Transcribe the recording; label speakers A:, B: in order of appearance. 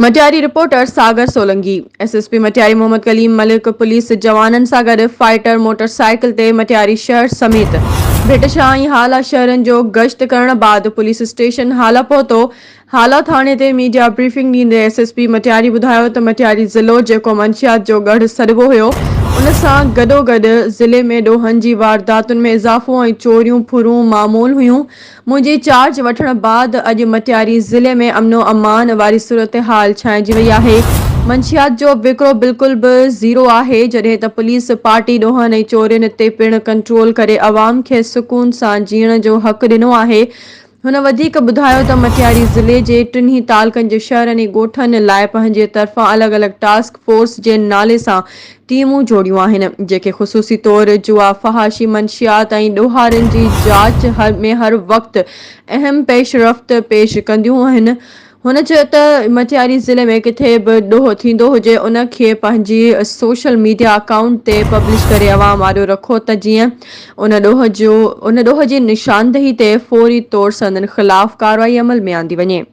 A: Matiari reporter सागर Solanki. SSP Matiari Mohammad Kaleem Malik police जवाननि सां गॾु फाइटर मोटरसाइकिल ते मटियारी शहर समेत ब्रिटिशां ऐं हाला शहरनि जो गश्त करण बाद पुलिस स्टेशन हाला पहुतो। हाला थाणे ते मीडिया ब्रीफिंग ॾींदे एसएसपी मटियारी ॿुधायो त मटियारी ज़िलो जेको मंशियात जो गढ़ सॾिबो हुयो, उन सां गॾोगॾु ज़िले में ॾोहनि जी वारदातुनि में इज़ाफ़ो ऐं चोरियूं फुरूं मामूल हुयूं। मुंहिंजी चार्ज वठण बाद अॼु मटियारी ज़िले में अमनो अमान वारी सूरत हाल छांइजी वई आहे। मंशियात जो विकिरो बिल्कुल बि ज़ीरो आहे, जॾहिं त पुलिस पार्टी ॾोहनि ऐं चोरियुनि ते पिणु कंट्रोल करे अवाम खे सुकून सां जीअण जो हक़ ॾिनो आहे। हुन वधीक ॿुधायो त मटियारी ज़िले जे टिन्ही तालुकनि जे शहरनि ऐं ॻोठनि लाइ पंहिंजे तरफ़ां अलॻि अलॻि टास्क फोर्स जे नाले सां टीमूं जोड़ियूं आहिनि, जेके ख़ुसूसी तौरु जुआ फहाशी मंशियात ऐं ॾोहारियुनि जी जाच में हर वक़्तु अहम पेशरफ़्त पेश कंदियूं आहिनि। हुन चयो त मटियारी ज़िले में किथे बि ॾोह थींदो हुजे, उन खे पंहिंजी सोशल मीडिया अकाउंट ते पब्लिश करे अवाम आॾो रखो त जीअं उन ॾोह जी निशानदही ते फ़ौरी तौरु संदनि ख़िलाफ़ कार्रवाई अमल में आंदी वञे।